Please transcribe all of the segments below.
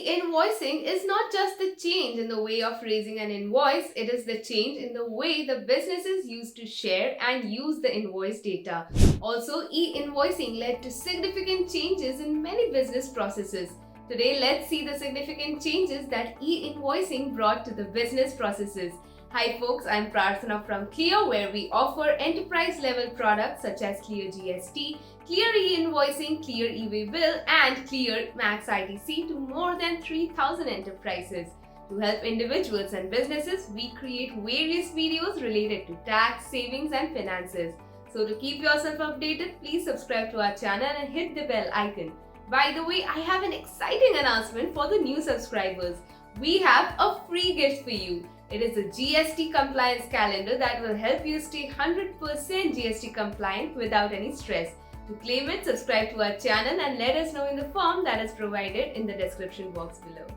E-invoicing is not just the change in the way of raising an invoice, it is the change in the way the businesses used to share and use the invoice data. Also, e-invoicing led to significant changes in many business processes. Today, let's see the significant changes that e-invoicing brought to the business processes. Hi folks, I'm Prarthana from Clear, where we offer enterprise-level products such as Clear GST, Clear e-invoicing, Clear e-way bill, and Clear Max ITC to more than 3,000 enterprises. To help individuals and businesses, we create various videos related to tax, savings, and finances. So to keep yourself updated, please subscribe to our channel and hit the bell icon. By the way, I have an exciting announcement for the new subscribers. We have a free gift for you. It is a GST compliance calendar that will help you stay 100% GST compliant without any stress. To claim it, subscribe to our channel and let us know in the form that is provided in the description box below.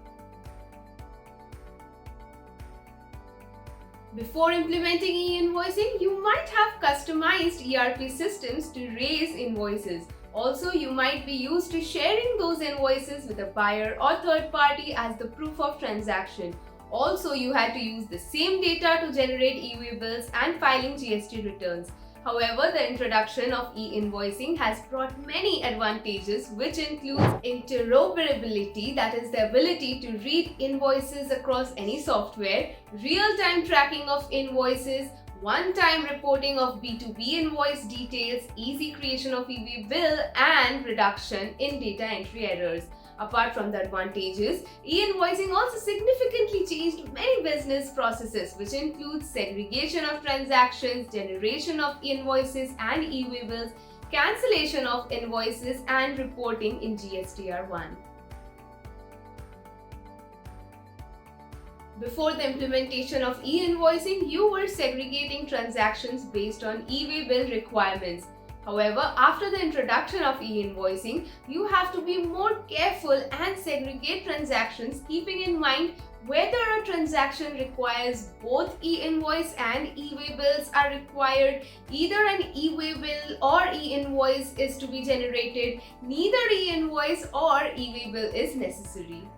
Before implementing e-invoicing, you might have customized ERP systems to raise invoices. Also, you might be used to sharing those invoices with a buyer or third party as the proof of transaction. Also, you had to use the same data to generate e-way bills and filing GST returns. However, the introduction of e-invoicing has brought many advantages, which includes interoperability, that is the ability to read invoices across any software, real-time tracking of invoices, one-time reporting of B2B invoice details, easy creation of e-way bill, and reduction in data entry errors. Apart from the advantages, e-invoicing also significantly changed many business processes, which includes segregation of transactions, generation of invoices and e-way bills, cancellation of invoices, and reporting in GSTR1. Before the implementation of e-invoicing, you were segregating transactions based on e-way bill requirements. However, after the introduction of e-invoicing, you have to be more careful and segregate transactions, keeping in mind whether a transaction requires both e-invoice and e-way bills are required, either an e-way bill or e-invoice is to be generated, neither e-invoice or e-way bill is necessary.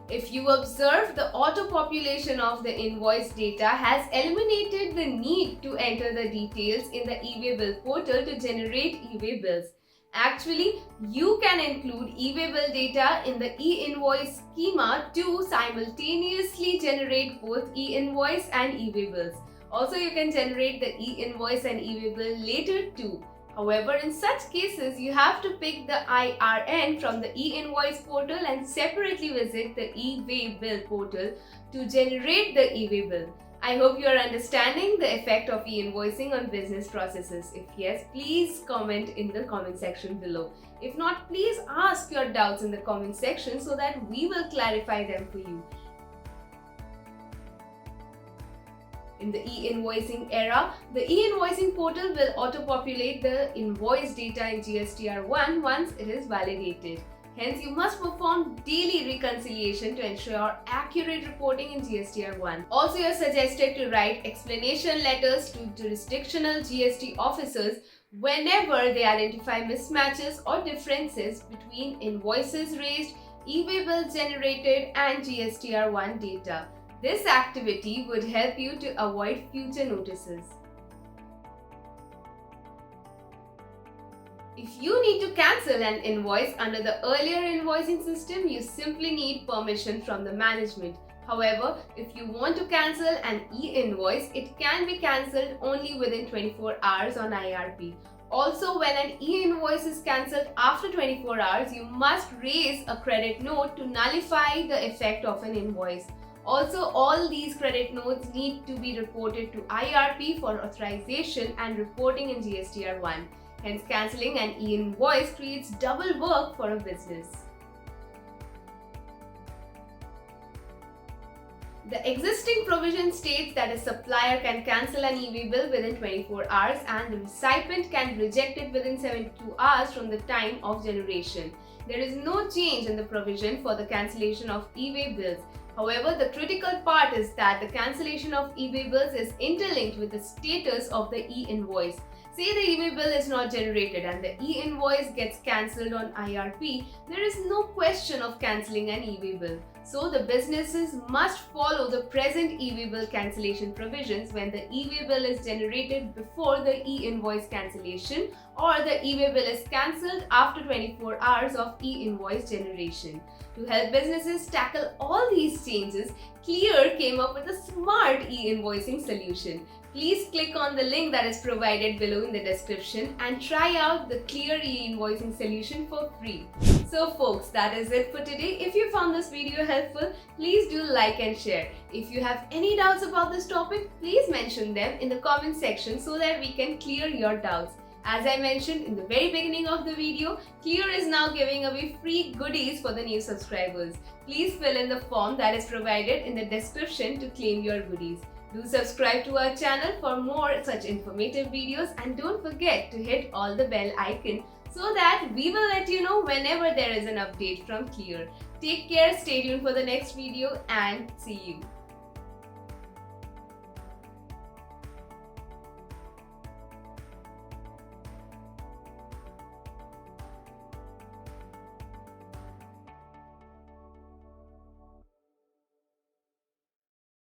If you observe, the auto-population of the invoice data has eliminated the need to enter the details in the e-way bill portal to generate e-way bills. Actually, you can include e-way bill data in the e-invoice schema to simultaneously generate both e-invoice and e-way bills. Also, you can generate the e-invoice and e-way bill later too. However, in such cases, you have to pick the IRN from the e-invoice portal and separately visit the e-way bill portal to generate the e-way bill. I hope you are understanding the effect of e-invoicing on business processes. If yes, please comment in the comment section below. If not, please ask your doubts in the comment section so that we will clarify them for you. In the e-invoicing era, the e-invoicing portal will auto-populate the invoice data in GSTR1 once it is validated. Hence, you must perform daily reconciliation to ensure accurate reporting in GSTR1. Also, you are suggested to write explanation letters to jurisdictional GST officers whenever they identify mismatches or differences between invoices raised, e-way bills generated, and GSTR1 data. This activity would help you to avoid future notices. If you need to cancel an invoice under the earlier invoicing system, you simply need permission from the management. However, if you want to cancel an e-invoice, it can be cancelled only within 24 hours on IRP. Also, when an e-invoice is cancelled after 24 hours, you must raise a credit note to nullify the effect of an invoice. Also, all these credit notes need to be reported to IRP for authorization and reporting in GSTR1. Hence, cancelling an e-invoice creates double work for a business. The existing provision states that a supplier can cancel an e-way bill within 24 hours and the recipient can reject it within 72 hours from the time of generation. There is no change in the provision for the cancellation of e-way bills. However, the critical part is that the cancellation of e-way bills is interlinked with the status of the e-invoice. Say the e-way bill is not generated and the e-invoice gets cancelled on IRP, there is no question of cancelling an e-way bill. So the businesses must follow the present e-way bill cancellation provisions when the e-way bill is generated before the e-invoice cancellation, or the e-way bill is cancelled after 24 hours of e-invoice generation. To help businesses tackle all these changes, Clear came up with a smart e-invoicing solution. Please click on the link that is provided below in the description and try out the Clear e-invoicing solution for free. So folks, that is it for today. If you found this video helpful, please do like and share. If you have any doubts about this topic, please mention them in the comment section so that we can clear your doubts. As I mentioned in the very beginning of the video, Clear is now giving away free goodies for the new subscribers. Please fill in the form that is provided in the description to claim your goodies. Do subscribe to our channel for more such informative videos, and don't forget to hit all the bell icon so that we will let you know whenever there is an update from Clear. Take care, stay tuned for the next video, and see you.